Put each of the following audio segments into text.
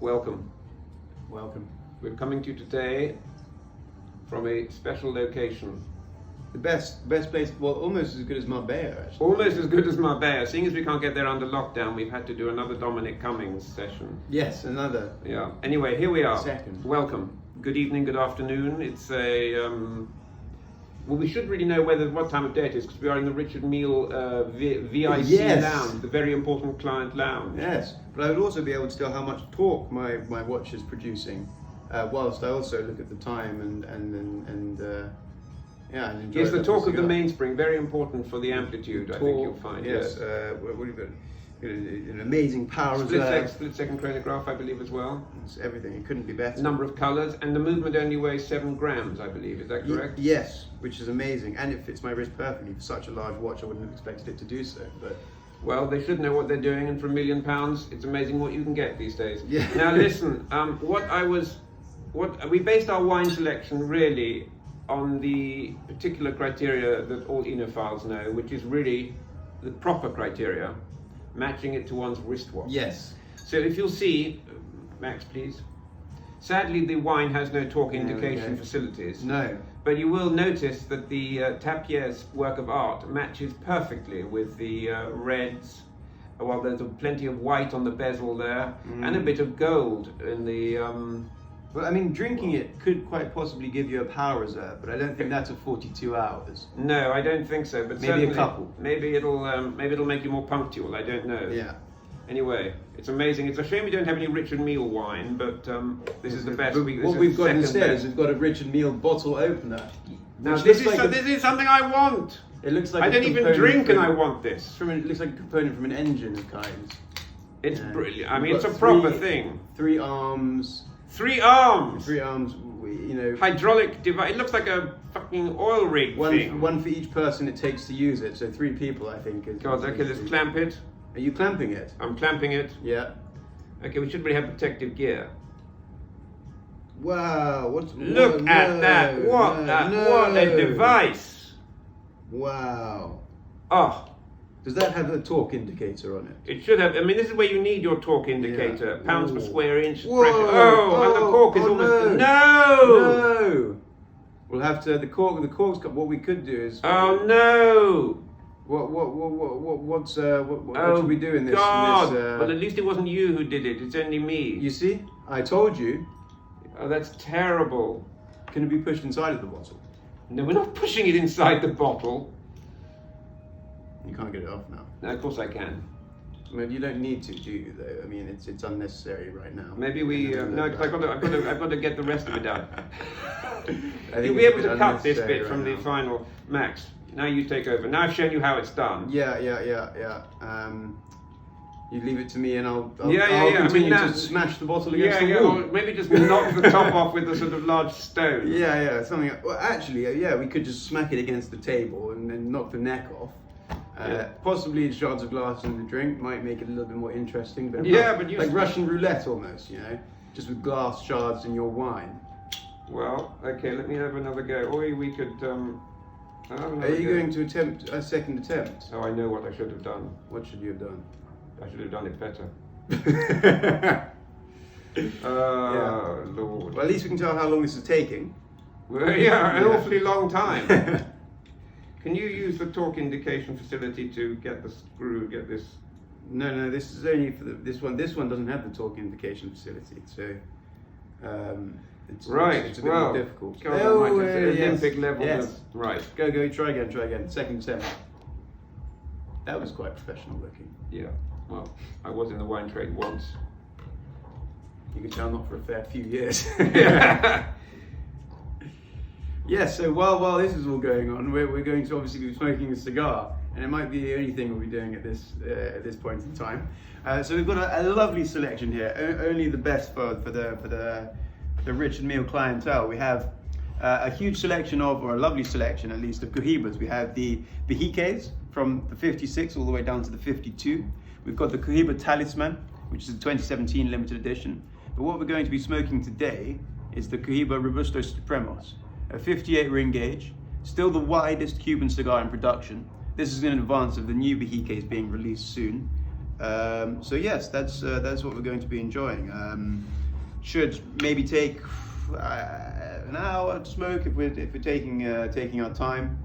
Welcome. Welcome. We're coming to you today from a special location. The best place, well, almost as good as Marbella, actually. Almost as good as Marbella. Seeing as we can't get there under lockdown, we've had to do another Dominic Cummings session. Yes, another. Yeah. Anyway, here we are. Second. Welcome. Good evening, good afternoon. It's a... well, we should really know what time of day it is, because we are in the Richard Mille VIC Yes. lounge, the very important client lounge. Yes, but I would also be able to tell how much torque my watch is producing, whilst I also look at the time and enjoy. Yes, the torque of the cigar. mainspring, very important for the amplitude, I think you'll find. Yes, what have you got? An amazing power reserve. Split second chronograph, I believe, as well. It's everything, it couldn't be better. Number of colours, and the movement only weighs 7 grams, I believe. Is that correct? Yes, which is amazing, and it fits my wrist perfectly. For such a large watch, I wouldn't have expected it to do so. But well, they should know what they're doing, and for £1 million, it's amazing what you can get these days. Yeah. Now, listen. We based our wine selection really on the particular criteria that all enophiles know, which is really the proper criteria, matching it to one's wristwatch. yes, So if you'll see, Max, please. Sadly, the wine has no torque There we indication go. facilities. no, But you will notice that the Tapier's work of art matches perfectly with the reds. Well, there's plenty of white on the bezel there, and a bit of gold in the... Well, I mean, drinking it could quite possibly give you a power reserve, but I don't think that's at 42 hours. No, I don't think so, but Maybe a certainly, couple. Maybe it'll make you more punctual, I don't know. Yeah. Anyway, it's amazing. It's a shame we don't have any Richard Mille wine, but this is the best. But what we've got instead is we've got a Richard Mille bottle opener. Now which this looks like is something I want. It looks like I a don't even component drink, and from- I want this. It looks like a component from an engine of kinds. It's Yeah. brilliant. I We've mean, it's a got proper three- thing. 3 arms. 3 arms. Hydraulic device. It looks like a fucking oil rig thing. one for each person it takes to use it. So 3 people, I think. God, okay, let's clamp it. Are you clamping it? I'm clamping it. Yeah. Okay, we should really have protective gear. Wow! Look at that! What a device! Wow! Oh, Does that have a torque indicator on it? it should have. I mean, this is where you need your torque indicator. Yeah. Pounds per Whoa. square inch. Whoa. Pressure. Oh, and the cork is Oh, almost no. no. No! We'll have to the cork's got. What we could do is. Oh no! What Oh, should we do in this? God! In this, Well, at least it wasn't you who did it. It's only me. you see, I told you. Oh, that's terrible. Can it be pushed inside of the bottle? No, we're not pushing it inside the bottle. You can't get it off now. No, of course I can. I mean, you don't need to, do you? Though. I mean, it's unnecessary right now. Maybe we. No, because I've got to get the rest of it out. I think You'll be it's able a to bit cut this unnecessary bit from right the now. final. Max, now you take over. Now I've shown you how it's done. Yeah. You leave it to me, and I'll Yeah. I mean, continue to that's- smash the bottle against Yeah, the wall. or maybe just knock the top off with a sort of large stone. Yeah, something. Well, actually, yeah, we could just smack it against the table and then knock the neck off. Yeah. Possibly shards of glass in the drink might make it a little bit more interesting. But Yeah, but you- like Russian roulette almost, just with glass shards in your wine. Well, okay, let me have another go. Or we could. I'll have Are another you go. going to attempt a second attempt? Oh, I know what I should have done. What should you have done? I should have done it better. Yeah. Lord. Well, at least we can tell how long this is taking. Well, yeah, an Yeah. awfully long time. Can you use the torque indication facility to get the screw, get this? No, this is only for this one. This one doesn't have the torque indication facility, so it's Right, It's a bit well, more difficult. God almighty, it's yes, Olympic level. Yes. Right, Go. Try again. Second attempt. That was quite professional looking. yeah. Well, I was in the wine trade once. You can tell not for a fair few years. Yeah. Yes. So while this is all going on, we're going to obviously be smoking a cigar, and it might be the only thing we'll be doing at this point in time. So we've got a lovely selection here. Only the best for the Richard Mille clientele. We have a huge selection or a lovely selection at least of Cohibas. We have the Vejiques from the 56 all the way down to the 52. We've got the Cohiba Talisman, which is a 2017 limited edition. But what we're going to be smoking today is the Cohiba Robustos Supremos, a 58 ring gauge, still the widest Cuban cigar in production. This is in advance of the new Vejiques being released soon. So yes, that's what we're going to be enjoying. Should maybe take an hour to smoke if we're taking our time,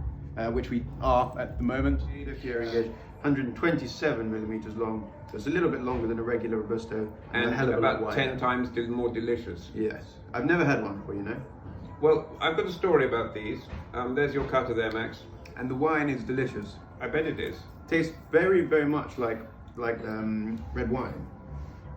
which we are at the moment. 50-year engage, 127 millimeters long. So it's a little bit longer than a regular Robusto, and a hell of a lot about wider. 10 times more delicious. Yes, I've never had one before, you know. Well, I've got a story about these. There's your cutter there, Max. And the wine is delicious. I bet it is. Tastes very, very much like red wine.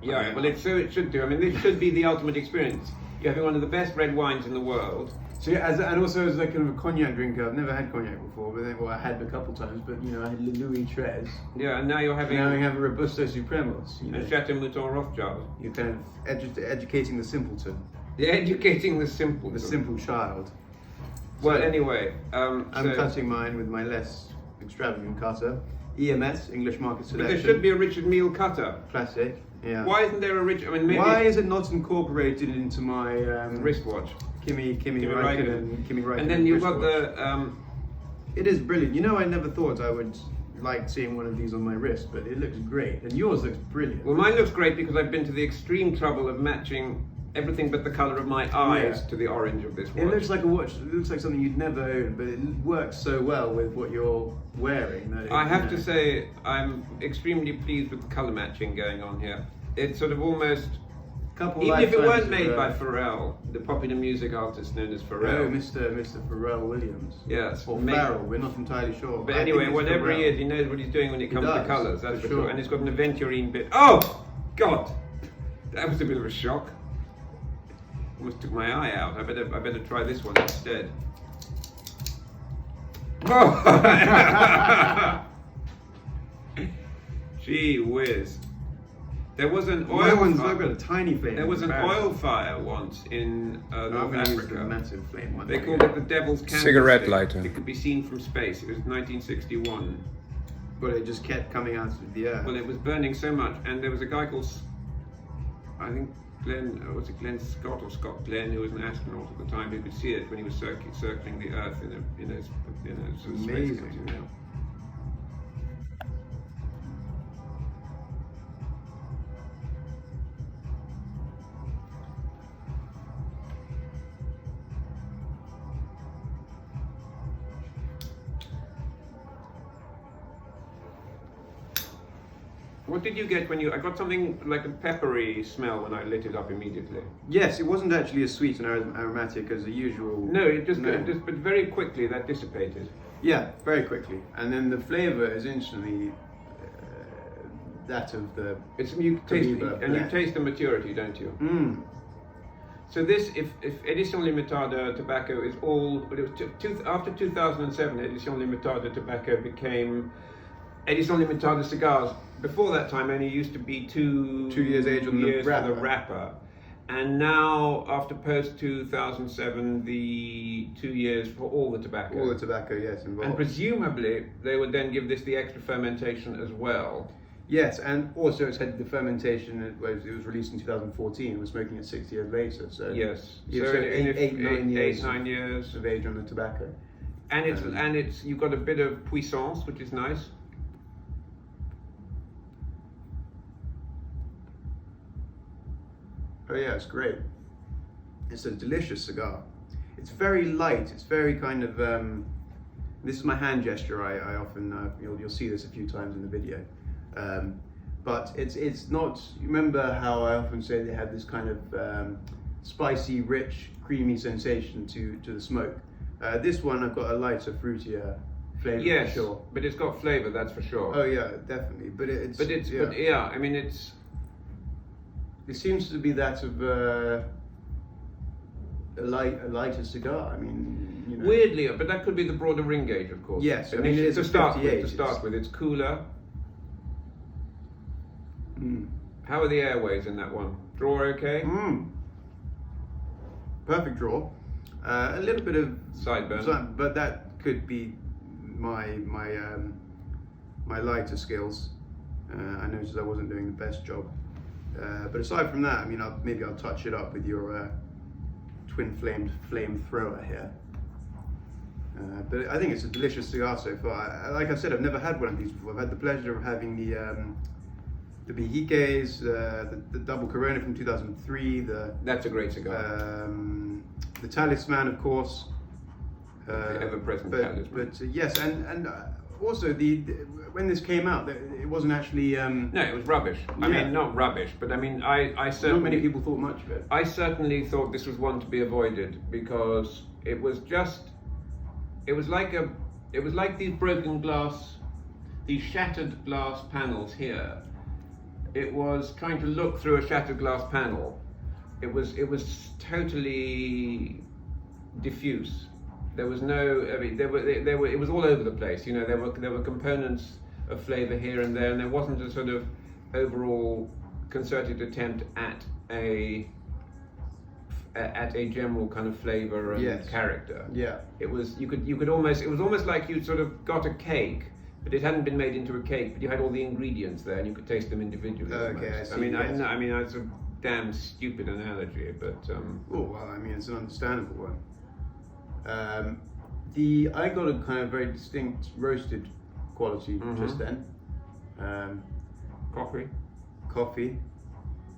Yeah, well, it should do. I mean, this should be the ultimate experience. You're having one of the best red wines in the world. So yeah, and also as like kind of a cognac drinker, I've never had cognac before, but I had a couple times. But you know, I had Louis XIII. Yeah, and now you're having. Now I have a Robustos Supremos. You know, a Chateau Mouton Rothschild. You're kind of educating the simpleton. You're educating the simple. The simple child. Well, So, anyway, I'm cutting mine with my less extravagant cutter. EMS, English Market But Selection. there should be a Richard Mille cutter. Classic. Yeah. Why isn't there a Richard? I mean, maybe Why is it not incorporated into my wristwatch? Kimi Räikkönen. And then you've got wristwatch? the. It is brilliant. You know, I never thought I would like seeing one of these on my wrist, but it looks great. And yours looks brilliant. Well, mine looks great because I've been to the extreme trouble of matching everything but the colour of my eyes to the orange of this watch. It looks like a watch. It looks like something you'd never own, but it works so well with what you're wearing. That I have to say, I'm extremely pleased with the colour matching going on here. It's sort of almost. Even if it weren't made by Pharrell, the popular music artist known as Pharrell. Oh, Mr. Pharrell Williams. Yes. Or Farrell, we're not entirely sure. But I anyway, think it's whatever Pharrell. he is, he knows what he's doing when it comes to does, colours, that's for for sure. sure. And it's got an aventurine bit. Oh! God! That was a bit of a shock. Almost took my eye out. I better try this one instead. Oh! Gee whiz. There was an oil. My one's got a tiny flame. There was an oil fire once in North Africa. A massive flame one. They called it the Devil's Candlestick. Cigarette lighter. It could be seen from space. It was 1961. But it just kept coming out of the earth. Well, it was burning so much, and there was a guy called, I think Glenn, was it Glenn Scott or Scott Glenn, who was an astronaut at the time, who could see it when he was circling the Earth in a sort of space Amazing. continuum. What did you get when you? I got something like a peppery smell when I lit it up immediately. Yes, it wasn't actually as sweet and aromatic as the usual. No, but very quickly that dissipated. Yeah, very quickly. And then the flavour is instantly that of the. You taste Cohiba and you blend. taste the maturity, don't you? Mm. So this, if Edition Limitada tobacco is all, but it was after 2007, Edition Limitada tobacco became Edition Limitada cigars. Before that time, only used to be 2 years age on the years for wrapper. the wrapper, and now after post 2007, the 2 years for all the tobacco. All the tobacco, yes, involved. And presumably, they would then give this the extra fermentation as well. Yes, and also it's had the fermentation. It was released in 2014. We're smoking it 6 years later. So Yes. Yeah, so eight, 9 years of age on the tobacco. And it's you've got a bit of puissance, which is nice. Oh yeah, it's great. It's a delicious cigar. It's very light. It's very kind of. This is my hand gesture. I often you'll see this a few times in the video. But it's not. Remember how I often say they have this kind of spicy, rich, creamy sensation to the smoke. This one I've got a lighter, fruitier flavor. Yes, for sure. but it's got flavour, that's for sure. Oh yeah, definitely. But I mean it's. It seems to be that of a lighter cigar. I mean, you know. Weirdly, but that could be the broader ring gauge, of course. Yes, I But mean, it is to a start 58, with, it's cooler. Mm. How are the airways in that one? Draw okay? Mm. Perfect draw. A little bit of Sideburn. but that could be my lighter skills. I noticed I wasn't doing the best job. But aside from that, I mean, maybe I'll touch it up with your twin flamed flamethrower here. But I think it's a delicious cigar so far. Like I said, I've never had one of these before. I've had the pleasure of having the Bijiques, the double Corona from 2003, That's a great cigar. the Talisman, of course. The ever-present Talisman. But yes, and also when this came out, it wasn't actually. No, it was rubbish. I mean, not rubbish, but I mean, I certainly. Not many people thought much of it. I certainly thought this was one to be avoided because it was just. It was like these broken glass, these shattered glass panels here. It was trying to look through a shattered glass panel. It was totally diffuse. There was no. I mean, there were. It was all over the place. You know, there were components of flavour here and there, and there wasn't a sort of overall concerted attempt at a general kind of flavour and character. Yeah. It was. You could almost. It was almost like you sort of got a cake, but it hadn't been made into a cake. But you had all the ingredients there, and you could taste them individually. Okay, almost. I see. I mean, it's a damn stupid analogy, but. Oh well, I mean, it's an understandable one. I got a kind of very distinct roasted quality just then. Coffee,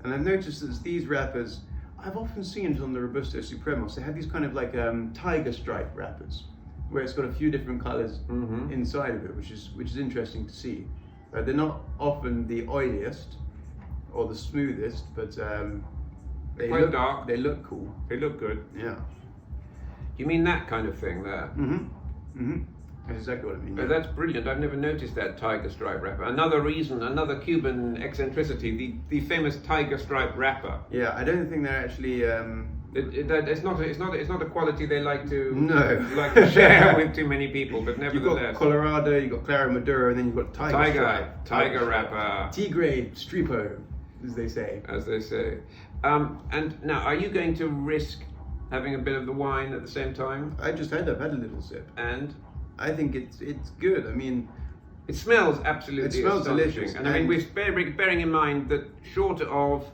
and I've noticed that these wrappers, I've often seen it on the Robustos Supremos. They have these kind of like tiger stripe wrappers, where it's got a few different colours inside of it, which is interesting to see. They're not often the oiliest or the smoothest, but they look dark. They look cool. They look good. Yeah. You mean that kind of thing there? That's exactly what I mean. Oh, that's brilliant. I've never noticed that tiger stripe wrapper. Another Cuban eccentricity, the famous tiger stripe wrapper. Yeah, I don't think they're actually. It's not a quality they like to share with too many people. But nevertheless, you've got Colorado, you've got Clara Maduro, and then you've got tiger wrapper, T-grade Stripo, as they say. And now, are you going to risk having a bit of the wine at the same time? I've had a little sip, and I think it's good. I mean, it smells absolutely. It smells delicious, and I mean, we're bearing in mind that short of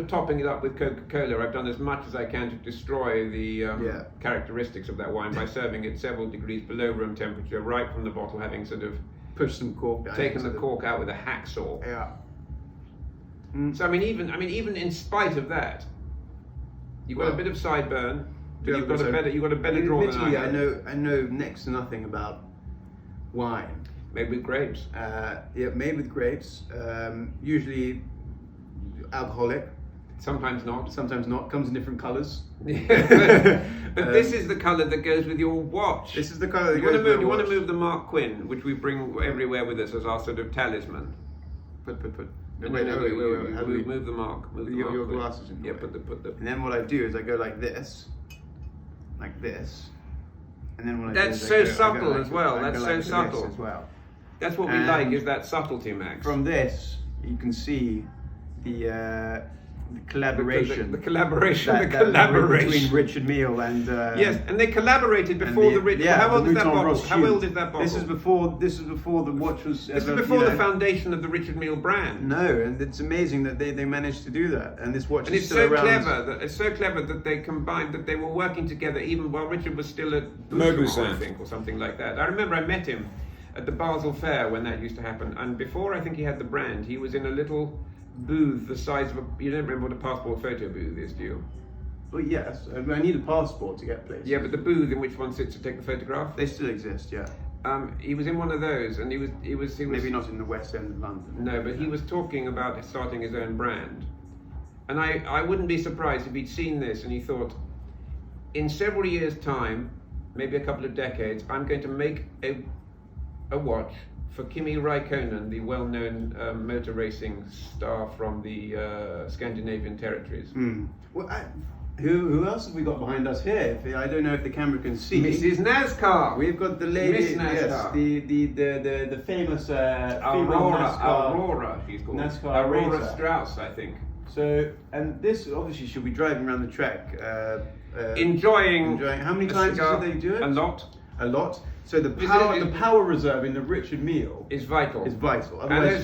topping it up with Coca-Cola, I've done as much as I can to destroy the characteristics of that wine by serving it several degrees below room temperature, right from the bottle, having sort of pushed some cork down, taken the cork out with a hacksaw. Yeah. So I mean, even in spite of that, you've got a bit of sideburn. But you've got a better draw than I have. I know next to nothing about wine. Made with grapes. Made with grapes. Usually alcoholic. Sometimes not. Comes in different colours. But this is the colour that goes with your watch. This is the colour that goes with your watch. You want to move the Mark Quinn, which we bring everywhere with us as our sort of talisman. Put. Wait, move the Mark. Move the your glasses in. Yeah, put the. And then what I do is I go like this, and then what I do That's is so subtle as well. That's so like subtle as well. That's what we like, is that subtlety, Max. From this, you can see the collaboration. The collaboration between Richard Mille and yes, and they collaborated before the Richard. Yeah, how old is that bottle? Rothschild. How old is that bottle? This is before the watch was. This is before the foundation of the Richard Mille brand. No, and it's amazing that they managed to do that, and this watch is still around. It's so clever that they combined, that they were working together even while Richard was still at Mauboussin, I think, or something like that. I remember I met him at the Basel Fair when that used to happen, and before I think he had the brand, he was in a little booth the size of you don't remember what a passport photo booth is, do you? Well, yes. I need a passport to get places. Yeah, but the booth in which one sits to take the photograph, they still exist. Yeah. He was in one of those, and he was maybe not in the West End of London. No, but he was talking about starting his own brand, and I wouldn't be surprised if he'd seen this and he thought, in several years' time, maybe a couple of decades, I'm going to make a watch for Kimi Räikkönen, the well-known motor racing star from the Scandinavian territories. Well, who else have we got behind us here? I don't know if the camera can see. Mrs. NASCAR. We've got the lady, Miss NASCAR. Yes, the famous Aurora, she's called. NASCAR Aurora racer. Strauss, I think. So, and this obviously she'll be driving around the track, enjoying. How many times did they do it? A lot. So the power reserve in the Richard Mille is vital. Otherwise,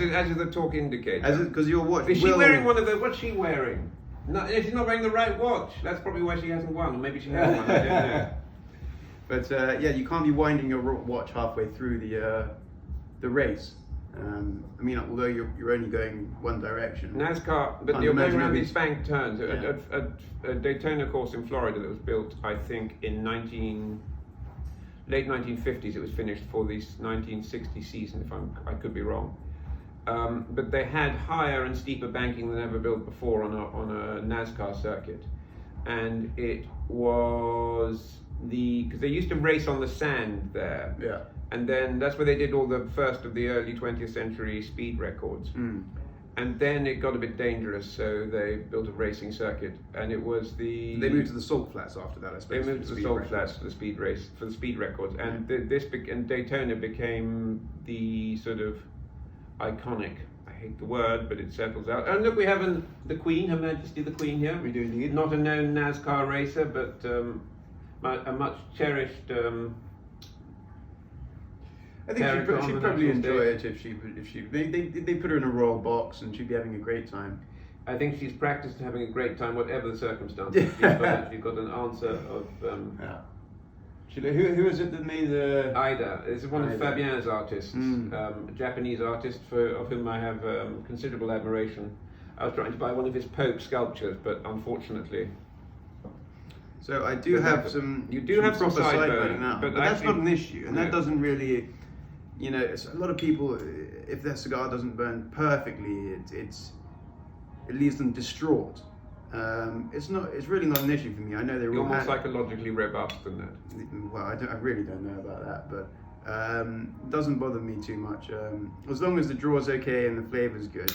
and as the talk indicates. Because your watch. Is she wearing one of those? What's she wearing? No, she's not wearing the right watch. That's probably why she hasn't won. Or maybe she has one. I don't know. But you can't be winding your watch halfway through the race. I mean, although you're only going one direction. NASCAR, but you're going around these bank turns. A Daytona course in Florida that was built, I think, in late 1950s. It was finished for the 1960 season, if I could be wrong. But they had higher and steeper banking than ever built before on a NASCAR circuit, and it was because they used to race on the sand there. Yeah. And then that's where they did all the first of the early 20th century speed records. And then it got a bit dangerous, so they built a racing circuit, and it was They moved to the salt flats after that, I suppose. They moved to the salt flats for the speed records, and Daytona became the sort of iconic. I hate the word, but it settles out. And look, we have the Queen, Her Majesty the Queen here. We do indeed. Not a known NASCAR racer, but a much cherished. I think she'd probably enjoy it if they put her in a royal box and she'd be having a great time. I think she's practiced having a great time, whatever the circumstances. She's got an answer of. Who is it that made the? Ida. This is one of Fabien's artists, a Japanese artist of whom I have considerable admiration. I was trying to buy one of his Pope sculptures, but unfortunately. So I do have some. You do have some sideburn now, but that's not an issue, and that doesn't really. You know, a lot of people, if their cigar doesn't burn perfectly, it leaves them distraught. It's really not an issue for me. I know they're You're more psychologically robust than that. Well, I really don't know about that, but it doesn't bother me too much. As long as the draw's okay and the flavor's good,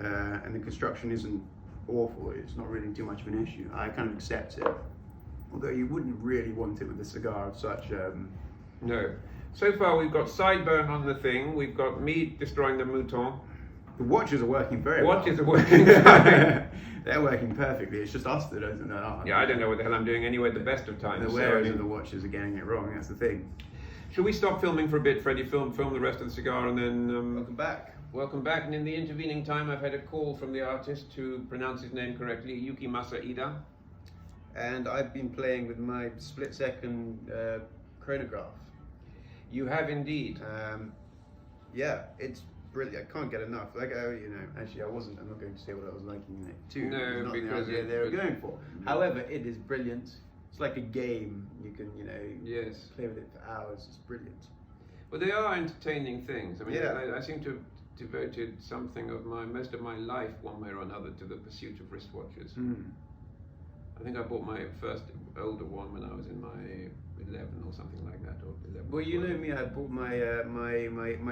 and the construction isn't awful, it's not really too much of an issue. I kind of accept it. Although you wouldn't really want it with a cigar of such. No. So far, we've got sideburn on the thing. We've got me destroying the mouton. The watches are working very well. Watches are working fine. They're working perfectly. It's just us that aren't. Yeah, I don't know what the hell I'm doing anyway at the best of times. The wearers of the watches are getting it wrong. That's the thing. Should we stop filming for a bit, Freddie? Film the rest of the cigar, and then. Welcome back. Welcome back. And in the intervening time, I've had a call from the artist to pronounce his name correctly, Yukimasa Ida. And I've been playing with my split-second chronograph. You have indeed. Yeah, it's brilliant. I can't get enough. Actually, I'm not going to say what I was liking it too. No, because they were going for. However, it is brilliant. It's like a game. You can, yes, play with it for hours. It's brilliant. Well, they are entertaining things. I mean, yeah. I seem to have devoted most of my life, one way or another, to the pursuit of wristwatches. I think I bought my first older one when I was in my 11 or something like that, or 11. Well, you know me, I bought my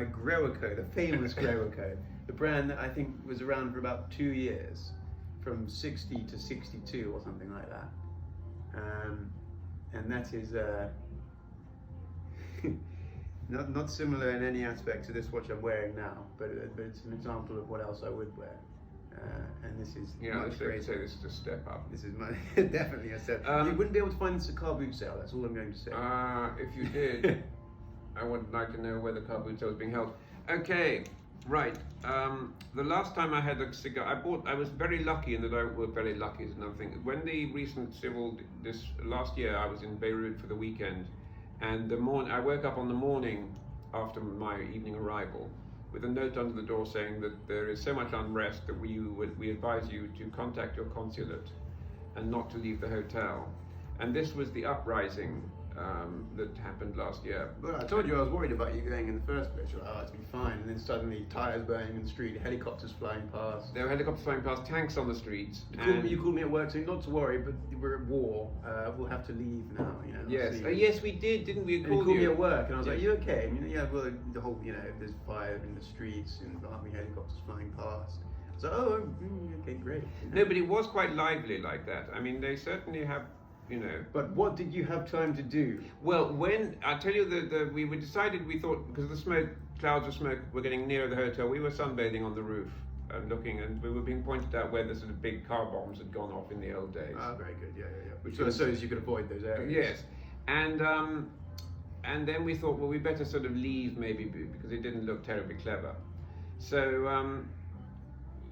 Grewico, the famous Grewico, the brand that I think was around for about 2 years, from 60 to 62 or something like that. And that is not similar in any aspect to this watch I'm wearing now, but it's an example of what else I would wear. And this is much greater. Say this is a step up. This is definitely a step. You wouldn't be able to find this at car boot sale. That's all I'm going to say. If you did, I would like to know where the car boot sale is being held. Okay, right. The last time I had a cigar, I was very lucky in that very lucky is another thing. When the recent this last year, I was in Beirut for the weekend, and I woke up on the morning after my evening arrival with a note under the door saying that there is so much unrest that we advise you to contact your consulate and not to leave the hotel. And this was the uprising that happened last year. Well, I told you I was worried about you going in the first place. You're like, it'll be fine. And then suddenly tyres burning in the street, helicopters flying past. There were helicopters flying past, tanks on the streets. You called me at work saying not to worry, but we're at war. We'll have to leave now. Yes, yes, we did, didn't we? You called me at work, and I was like, "You okay?" Yeah, well, the whole, there's fire in the streets and army helicopters flying past. So, okay, great. No, but it was quite lively like that. I mean, they certainly have. But what did you have time to do? Well, when I tell you we thought because the clouds of smoke were getting near the hotel, we were sunbathing on the roof and looking, and we were being pointed out where the sort of big car bombs had gone off in the old days. Ah, very good, yeah. Which so as you could avoid those areas. Yes, and then we thought, well, we better sort of leave maybe because it didn't look terribly clever. So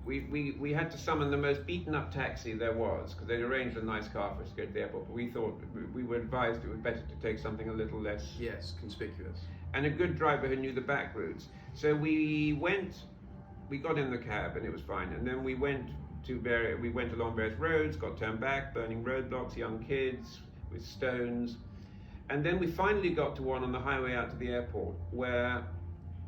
we had to summon the most beaten up taxi there was, because they'd arranged a nice car for us to go to the airport, but we thought we were advised it was better to take something a little less... Yes, conspicuous. and a good driver who knew the back routes. So we got in the cab and it was fine, and then we went along various roads, got turned back, burning roadblocks, young kids with stones, and then we finally got to one on the highway out to the airport where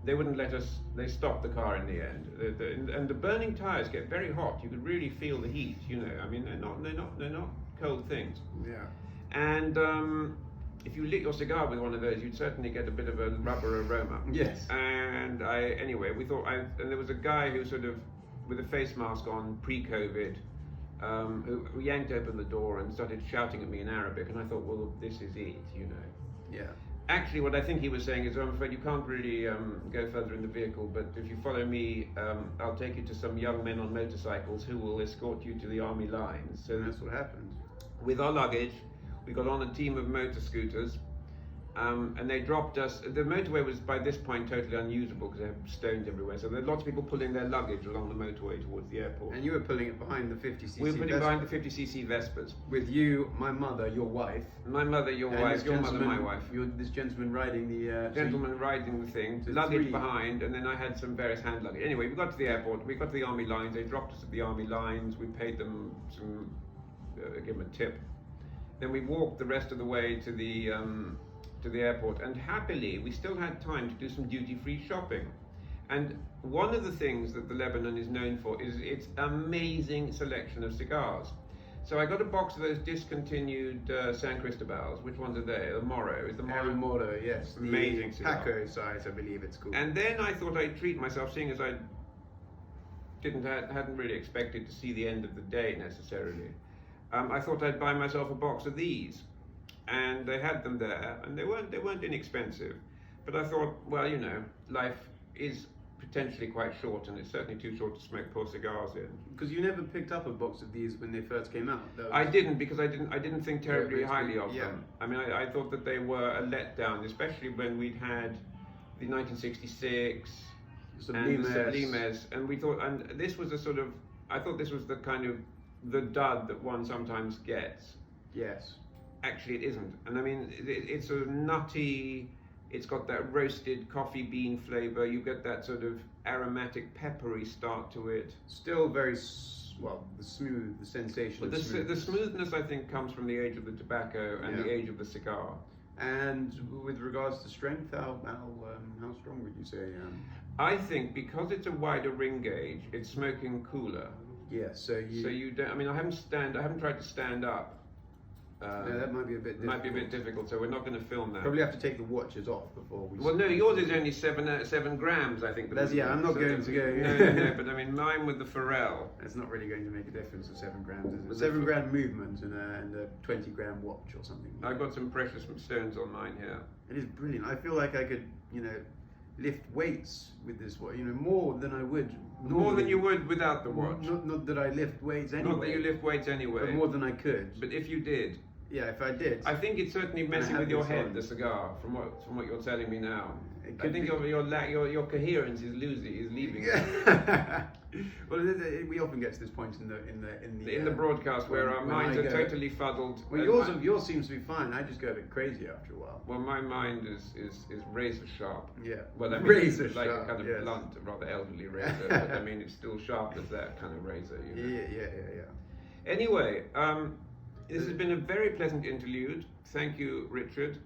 they wouldn't let us. They stopped the car in the end, and the burning tires get very hot. You could really feel the heat. I mean, they're not cold things. Yeah. And if you lit your cigar with one of those, you'd certainly get a bit of a rubber aroma. Yes. And we thought, and there was a guy who sort of, with a face mask on pre-COVID, who yanked open the door and started shouting at me in Arabic, and I thought, well, this is it, Yeah. Actually, what I think he was saying is, I'm afraid you can't really go further in the vehicle, but if you follow me, I'll take you to some young men on motorcycles who will escort you to the army lines. So that's what happened. With our luggage, we got on a team of motor scooters, and they dropped us. The motorway was by this point totally unusable because they have stones everywhere. So there were lots of people pulling their luggage along the motorway towards the airport. And you were pulling it behind the 50cc. We were putting behind the 50cc Vespers. With you, my mother, your wife. My mother, your wife, your mother, my wife. This gentleman riding the... gentleman riding the thing, luggage behind, and then I had some various hand luggage. Anyway, we got to the airport, we got to the army lines, they dropped us at the army lines, we paid them some, gave them a tip. Then we walked the rest of the way to the airport, and happily we still had time to do some duty-free shopping. And one of the things that the Lebanon is known for is its amazing selection of cigars. So I got a box of those discontinued San Cristobals. Which ones are they? The Moro. Is the Moro? Moro, yes. Amazing cigar. Paco size, I believe it's called. And then I thought I'd treat myself, seeing as I hadn't really expected to see the end of the day necessarily. I thought I'd buy myself a box of these, and they had them there, and they weren't inexpensive. But I thought, well, life is potentially quite short, and it's certainly too short to smoke poor cigars in. Because you never picked up a box of these when they first came out. I didn't, because I didn't think terribly highly of them. I mean, I thought that they were a letdown, especially when we'd had the 1966 and the Sublimes, and we thought, and this was I thought this was the kind of the dud that one sometimes gets. Yes. Actually, it isn't. And I mean, it's sort of nutty. It's got that roasted coffee bean flavor. You get that sort of aromatic, peppery start to it. Still very the sensation. But the smoothness, I think, comes from the age of the tobacco and the age of the cigar. And with regards to strength, how strong would you say? I think because it's a wider ring gauge, it's smoking cooler. Yes. So you don't. I mean, I haven't tried to stand up. No, that might be a bit difficult. Might be a bit difficult, so we're not going to film that. Probably have to take the watches off before we... Well, no, yours is only 7 grams, I think. I'm not going to go... No, but I mean, mine with the Pharrell. It's not really going to make a difference of 7 grams, is it? 7 gram movement and a 20 gram watch or something. I've got some precious stones on mine here. It is brilliant. I feel like I could, lift weights with this watch, more than I would normally. More than you would without the watch. Not that I lift weights anyway. Not that you lift weights anyway. But more than I could. But if you did. Yeah, if I did. I think it's certainly messing with your head, the cigar, from what you're telling me now. I think your coherence is leaving. Well, we often get to this point in the broadcast where our minds are totally fuddled. Well, yours seems to be fine. I just go a bit crazy after a while. Well, my mind is razor sharp. Yeah. Well, I mean, razor it's like sharp, a kind of blunt, rather elderly razor. But I mean, it's still sharp as that kind of razor. Yeah. Anyway, this has been a very pleasant interlude. Thank you, Richard.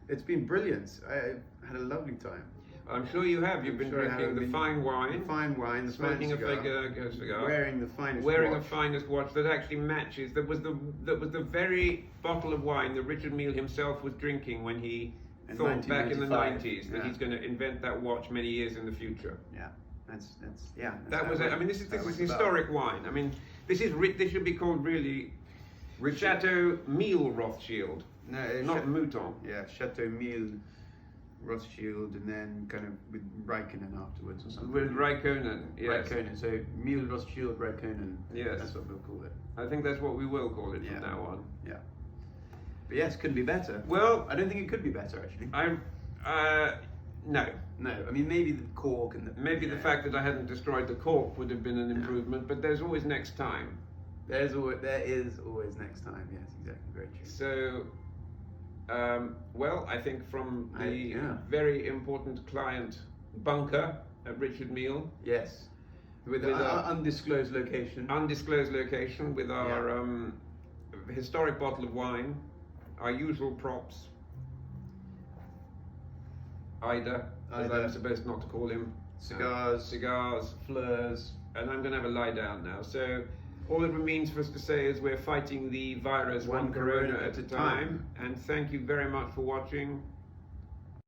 It's been brilliant. I had a lovely time. I'm sure you have. You've been drinking the fine wine. The fine wine, the smoking a cigar, cigar. Wearing the finest watch that actually matches. That was the very bottle of wine that Richard Mille himself was drinking when he thought back in the 90s that he's going to invent that watch many years in the future. Yeah. That was it. I mean, this is historic wine. I mean, this should be called really Chateau Mille Rothschild. No, not Mouton. Yeah, Chateau Mille Rothschild, and then kind of with Raikkonen afterwards or something. With Raikkonen, yes. Raikkonen, so Mille Rothschild Raikkonen. Yes. That's what we'll call it. I think that's what we will call it from now on. Yeah. But yes, couldn't be better. Well, I don't think it could be better actually. No. No, I mean maybe the cork and the fact that I hadn't destroyed the cork would have been an improvement, but there's always next time. There is always next time. Yes, exactly. Very true. So, Well, I think from the yeah. very important client Bunker at Richard Mille. Yes. With With an a- undisclosed location. Undisclosed location with our historic bottle of wine, our usual props. Ida, as Ida. I'm supposed not to call him. Cigars. Cigars, fleurs, and I'm going to have a lie down now. So all it remains for us to say is we're fighting the virus one corona at a time. And thank you very much for watching.